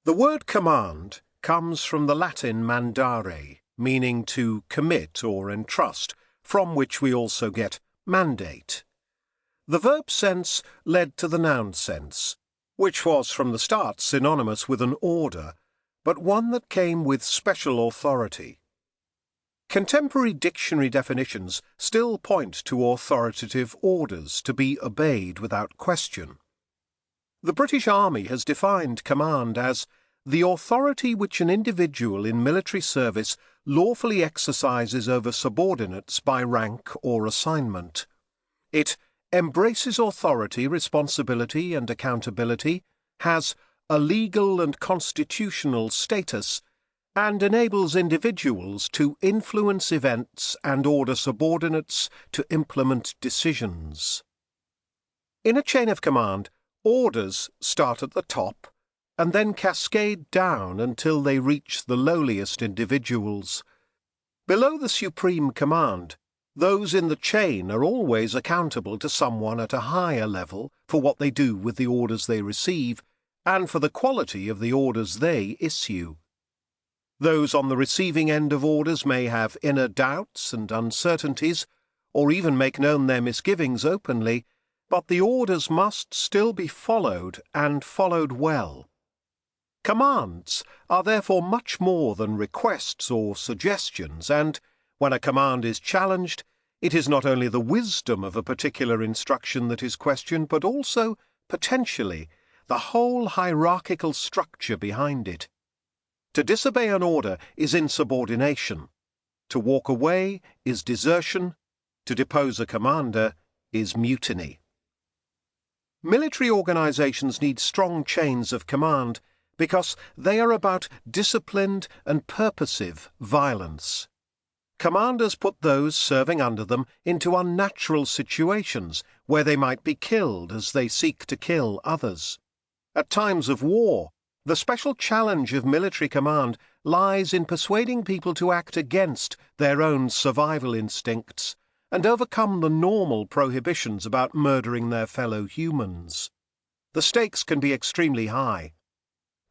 The word command comes from the Latin mandare, meaning to commit or entrust, from which we also get mandate. The verb sense led to the noun sense, which was from the start synonymous with an order, but one that came with special authority. Contemporary dictionary definitions still point to authoritative orders to be obeyed without question. The British Army has defined command as the authority which an individual in military service lawfully exercises over subordinates by rank or assignment. It embraces authority, responsibility, and accountability, has a legal and constitutional status, and enables individuals to influence events and order subordinates to implement decisions. In a chain of command, orders start at the top and then cascade down until they reach the lowliest individuals. Below the supreme command, those in the chain are always accountable to someone at a higher level for what they do with the orders they receive and for the quality of the orders they issue. Those on the receiving end of orders may have inner doubts and uncertainties, or even make known their misgivings openly, but the orders must still be followed, and followed well. Commands are therefore much more than requests or suggestions, and, when a command is challenged, it is not only the wisdom of a particular instruction that is questioned, but also, potentially, the whole hierarchical structure behind it. To disobey an order is insubordination. To walk away is desertion. To depose a commander is mutiny. Military organizations need strong chains of command because they are about disciplined and purposive violence. Commanders put those serving under them into unnatural situations where they might be killed as they seek to kill others. At times of war, the special challenge of military command lies in persuading people to act against their own survival instincts and overcome the normal prohibitions about murdering their fellow humans. The stakes can be extremely high.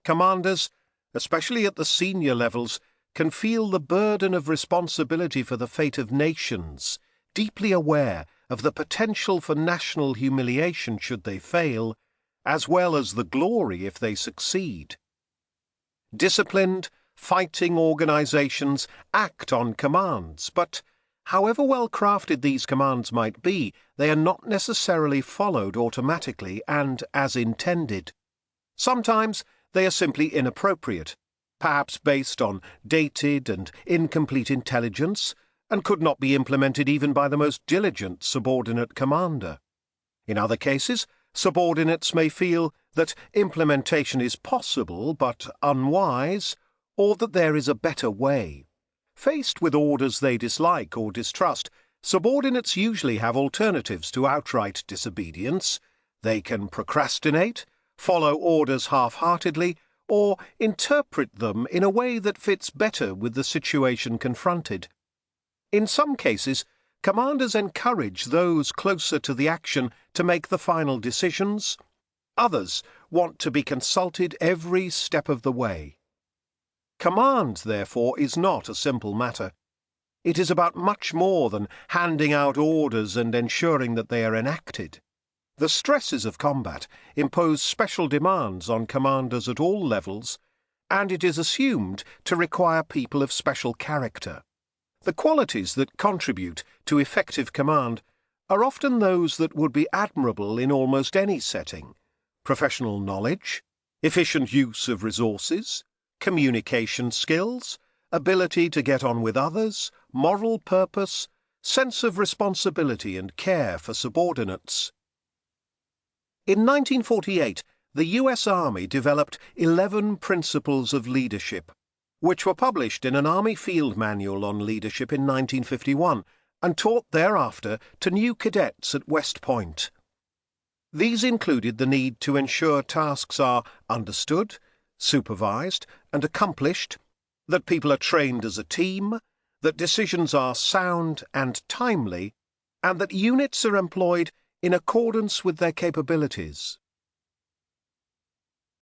Commanders, especially at the senior levels, can feel the burden of responsibility for the fate of nations, deeply aware of the potential for national humiliation should they fail, as well as the glory if they succeed. Disciplined, fighting organizations act on commands, but however well crafted these commands might be, they are not necessarily followed automatically and as intended. Sometimes they are simply inappropriate, perhaps based on dated and incomplete intelligence, and could not be implemented even by the most diligent subordinate commander. In other cases, subordinates may feel that implementation is possible but unwise, or that there is a better way. Faced with orders they dislike or distrust, subordinates usually have alternatives to outright disobedience. They can procrastinate, follow orders half-heartedly, or interpret them in a way that fits better with the situation confronted. In some cases, commanders encourage those closer to the action to make the final decisions. Others want to be consulted every step of the way. Command, therefore, is not a simple matter. It is about much more than handing out orders and ensuring that they are enacted. The stresses of combat impose special demands on commanders at all levels, and it is assumed to require people of special character. The qualities that contribute to effective command are often those that would be admirable in almost any setting: professional knowledge, efficient use of resources, communication skills, ability to get on with others, moral purpose, sense of responsibility and care for subordinates. In 1948, the US Army developed 11 Principles of Leadership, which were published in an Army Field Manual on Leadership in 1951 and taught thereafter to new cadets at West Point. These included the need to ensure tasks are understood, supervised, and accomplished, that people are trained as a team, that decisions are sound and timely, and that units are employed in accordance with their capabilities.